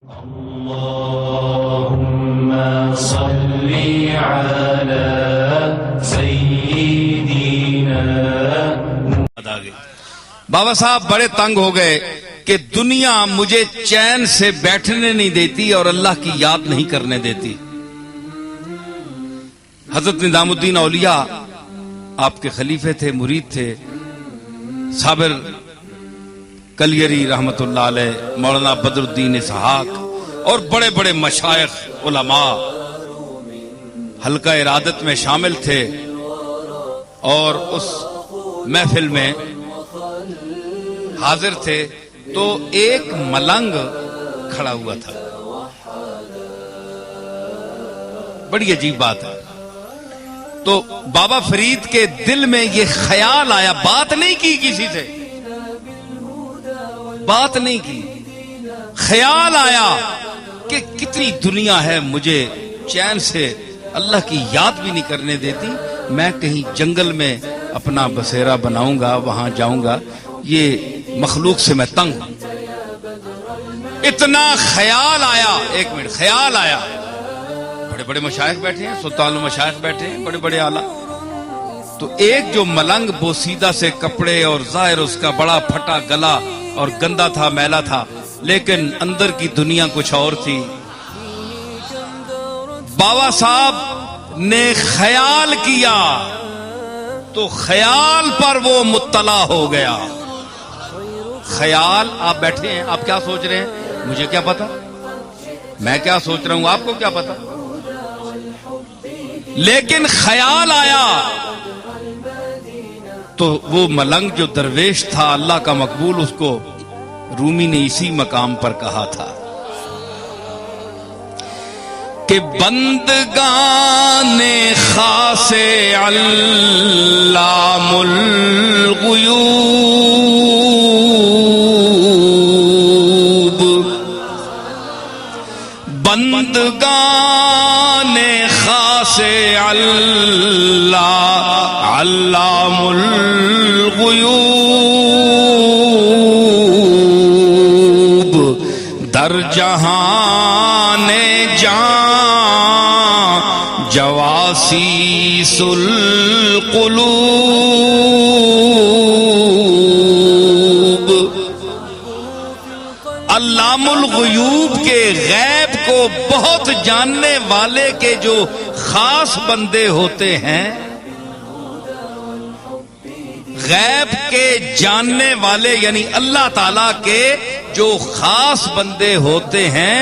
اللهم صل على سيدنا. بابا صاحب بڑے تنگ ہو گئے کہ دنیا مجھے چین سے بیٹھنے نہیں دیتی اور اللہ کی یاد نہیں کرنے دیتی. حضرت نظام الدین اولیاء آپ کے خلیفے تھے، مرید تھے. صابر کلیری رحمت اللہ علیہ، مولانا بدر الدین اسحاق اور بڑے بڑے مشائخ علماء حلقہ ارادت میں شامل تھے اور اس محفل میں حاضر تھے. تو ایک ملنگ کھڑا ہوا تھا. بڑی عجیب بات ہے. تو بابا فرید کے دل میں یہ خیال آیا، بات نہیں کی کسی سے، بات نہیں کی، خیال آیا کہ کتنی دنیا ہے مجھے چین سے اللہ کی یاد بھی نہیں کرنے دیتی. میں کہیں جنگل میں اپنا بسیرا بناؤں گا، وہاں جاؤں گا، یہ مخلوق سے میں تنگ ہوں. اتنا خیال آیا، ایک منٹ، خیال آیا. بڑے بڑے مشائخ بیٹھے ہیں، سلطان المشائخ بیٹھے ہیں، بڑے بڑے اعلیٰ. تو ایک جو ملنگ بوسیدہ سے کپڑے اور ظاہر اس کا بڑا پھٹا گلا اور گندا تھا، میلا تھا، لیکن اندر کی دنیا کچھ اور تھی. بابا صاحب نے خیال کیا تو خیال پر وہ مطلع ہو گیا. خیال، آپ بیٹھے ہیں، آپ کیا سوچ رہے ہیں مجھے کیا پتا، میں کیا سوچ رہا ہوں آپ کو کیا پتا، لیکن خیال آیا تو وہ ملنگ جو درویش تھا، اللہ کا مقبول، اس کو رومی نے اسی مقام پر کہا تھا کہ بندگان خاص علام الغیوب، بندگان خاص علام الغیوب، در جہان جان جواسیس القلوب. علام الغیوب کے غیب کو بہت جاننے والے کے جو خاص بندے ہوتے ہیں، غیب کے جاننے والے یعنی اللہ تعالی کے جو خاص بندے ہوتے ہیں،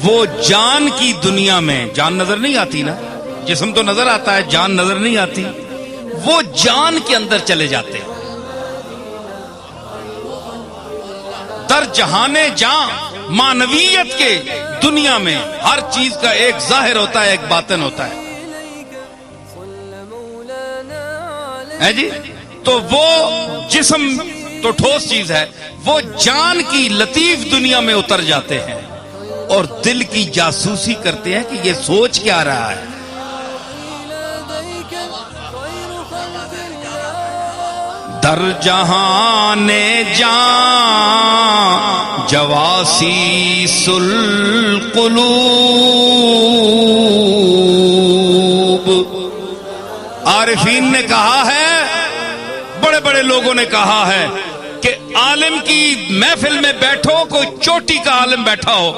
وہ جان کی دنیا میں، جان نظر نہیں آتی نا، جسم تو نظر آتا ہے، جان نظر نہیں آتی، وہ جان کے اندر چلے جاتے ہیں. در جہان جان، معنویت کے دنیا میں ہر چیز کا ایک ظاہر ہوتا ہے، ایک باطن ہوتا ہے جی. تو وہ جسم تو ٹھوس چیز ہے، وہ جان کی لطیف دنیا میں اتر جاتے ہیں اور دل کی جاسوسی کرتے ہیں کہ یہ سوچ کیا رہا ہے. در جہان جان جواسیس القلوب. عارفین نے کہا ہے، بڑے بڑے لوگوں نے کہا ہے کہ عالم کی محفل میں بیٹھو، کوئی چوٹی کا عالم بیٹھا ہو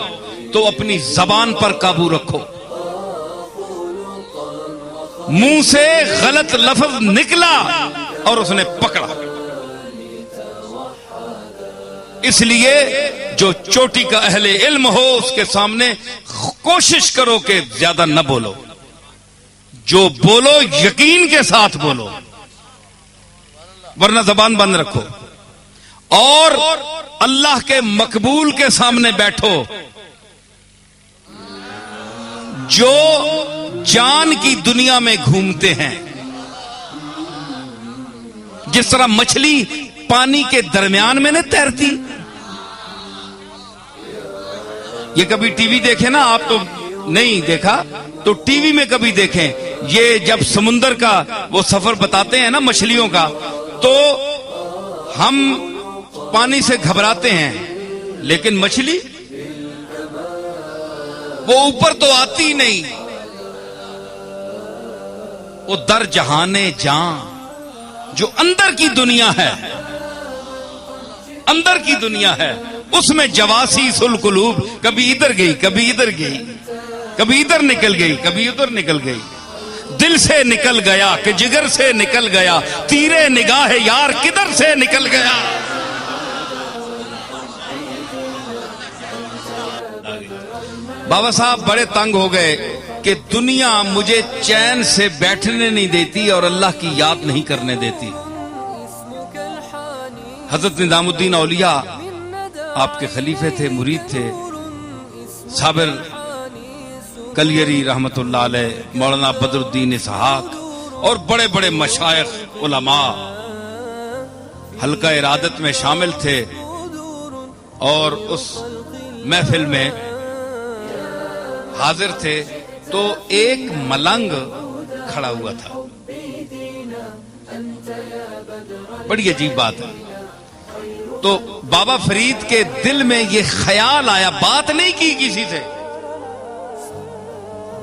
تو اپنی زبان پر قابو رکھو. منہ سے غلط لفظ نکلا اور اس نے پکڑا. اس لیے جو چوٹی کا اہل علم ہو اس کے سامنے کوشش کرو کہ زیادہ نہ بولو، جو بولو یقین کے ساتھ بولو، ورنہ زبان بند رکھو. اور اللہ کے مقبول کے سامنے بیٹھو جو جان کی دنیا میں گھومتے ہیں. جس طرح مچھلی پانی کے درمیان میں نہ تیرتی. یہ کبھی ٹی وی دیکھیں نا، آپ تو نہیں دیکھا تو ٹی وی میں کبھی دیکھیں، یہ جب سمندر کا وہ سفر بتاتے ہیں نا مچھلیوں کا، تو ہم پانی سے گھبراتے ہیں، لیکن مچھلی وہ اوپر تو آتی نہیں، وہ در جہانے جان جو اندر کی دنیا ہے، اندر کی دنیا ہے، اس میں جواسی القلوب کبھی ادھر گئی، کبھی ادھر گئی، کبھی ادھر نکل گئی، کبھی ادھر نکل گئی، دل سے نکل گیا کہ جگر سے نکل گیا، تیرے نگاہ یار کدھر سے نکل گیا۔ بابا صاحب بڑے تنگ ہو گئے کہ دنیا مجھے چین سے بیٹھنے نہیں دیتی اور اللہ کی یاد نہیں کرنے دیتی۔ حضرت نظام الدین اولیاء آپ کے خلیفے تھے، مرید تھے، صابر کلیری رحمت اللہ علیہ، مولانا بدر الدین اسحاق اور بڑے بڑے مشائخ علماء حلقہ ارادت میں شامل تھے، اور اس محفل میں حاضر تھے تو ایک ملنگ کھڑا ہوا تھا۔ بڑی عجیب بات ہے۔ تو بابا فرید کے دل میں یہ خیال آیا، بات نہیں کی کسی سے،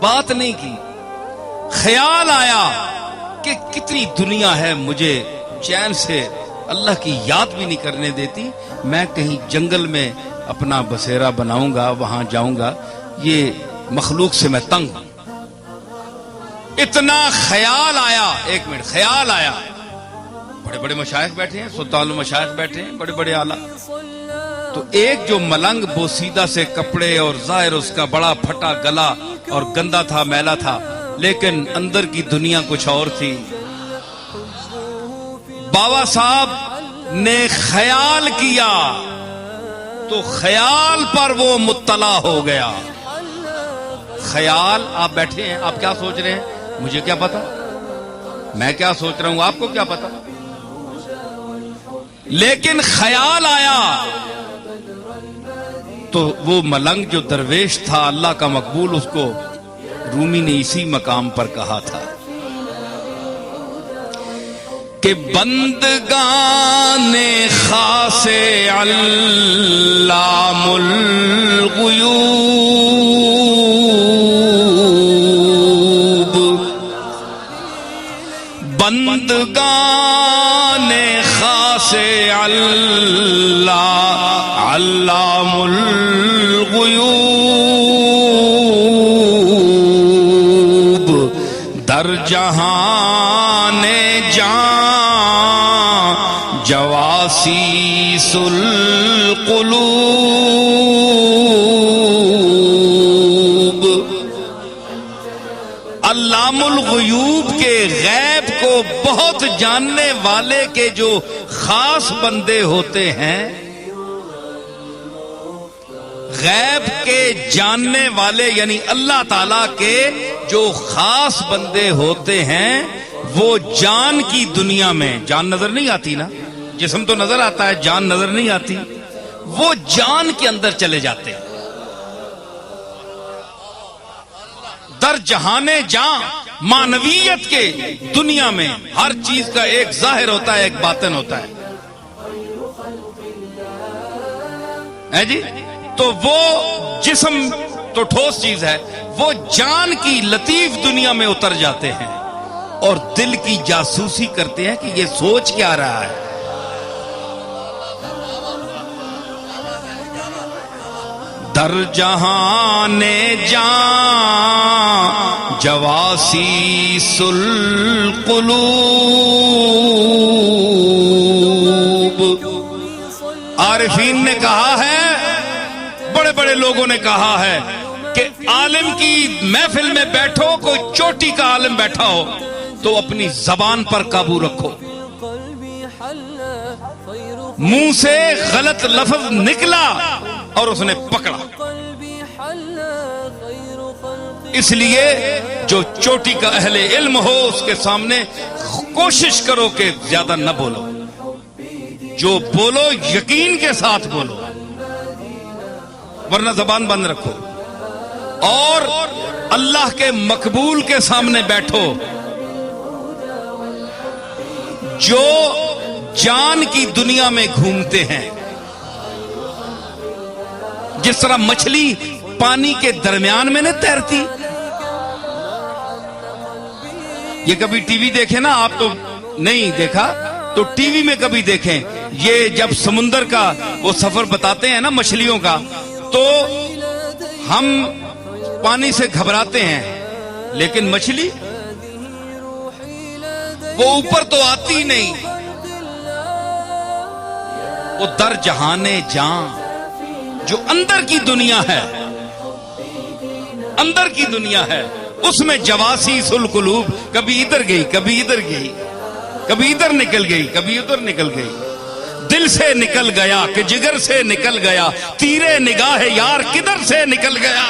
بات نہیں کی، خیال آیا کہ کتنی دنیا ہے مجھے چین سے اللہ کی یاد بھی نہیں کرنے دیتی، میں کہیں جنگل میں اپنا بسیرا بناؤں گا، وہاں جاؤں گا، یہ مخلوق سے میں تنگ ہوں۔ اتنا خیال آیا، ایک منٹ، خیال آیا، بڑے بڑے مشائخ بیٹھے ہیں، سلطان المشائخ بیٹھے ہیں، بڑے بڑے اعلیٰ، تو ایک جو ملنگ بوسیدہ سے کپڑے اور ظاہر اس کا بڑا پھٹا گلا اور گندا تھا، میلا تھا، لیکن اندر کی دنیا کچھ اور تھی۔ بابا صاحب نے خیال کیا تو خیال پر وہ مطلع ہو گیا۔ خیال، آپ بیٹھے ہیں، آپ کیا سوچ رہے ہیں مجھے کیا پتا، میں کیا سوچ رہا ہوں آپ کو کیا پتا، لیکن خیال آیا تو وہ ملنگ جو درویش تھا، اللہ کا مقبول، اس کو رومی نے اسی مقام پر کہا تھا کہ بندگان خاص علام الغیوب، بندگان خاص علام الغیوب، در جہان جان جواسیس القلوب۔ علام الغیوب کے غیب کو بہت جاننے والے کے جو خاص بندے ہوتے ہیں، غیب کے جاننے والے یعنی اللہ تعالیٰ کے جو خاص بندے ہوتے ہیں، وہ جان کی دنیا میں، جان نظر نہیں آتی نا، جسم تو نظر آتا ہے، جان نظر نہیں آتی، وہ جان کے اندر چلے جاتے ہیں۔ در جہان جان، معنویت کے دنیا میں ہر چیز کا ایک ظاہر ہوتا ہے، ایک باطن ہوتا ہے جی، تو وہ جسم تو ٹھوس چیز ہے، وہ جان کی لطیف دنیا میں اتر جاتے ہیں اور دل کی جاسوسی کرتے ہیں کہ یہ سوچ کیا رہا ہے۔ در جہان جان جواسیس القلوب، عارفین نے کہا ہے، بڑے بڑے لوگوں نے کہا ہے کہ عالم کی محفل میں بیٹھو، کوئی چوٹی کا عالم بیٹھا ہو تو اپنی زبان پر قابو رکھو، منہ سے غلط لفظ نکلا اور اس نے پکڑا، اس لیے جو چوٹی کا اہل علم ہو اس کے سامنے کوشش کرو کہ زیادہ نہ بولو، جو بولو یقین کے ساتھ بولو، ورنہ زبان بند رکھو، اور اللہ کے مقبول کے سامنے بیٹھو جو جان کی دنیا میں گھومتے ہیں۔ جس طرح مچھلی پانی کے درمیان میں نہیں تیرتی؟ یہ کبھی ٹی وی دیکھیں نا آپ، تو نہیں دیکھا تو ٹی وی میں کبھی دیکھیں، یہ جب سمندر کا وہ سفر بتاتے ہیں نا مچھلیوں کا، تو ہم پانی سے گھبراتے ہیں، لیکن مچھلی وہ اوپر تو آتی نہیں، وہ در جہانے جان جو اندر کی دنیا ہے، اندر کی دنیا ہے، اس میں جواسیس القلوب کبھی ادھر گئی، کبھی ادھر گئی، کبھی ادھر نکل گئی، کبھی ادھر نکل گئی، دل سے نکل گیا کہ جگر سے نکل گیا، تیرے نگاہ یار کدھر سے نکل گیا۔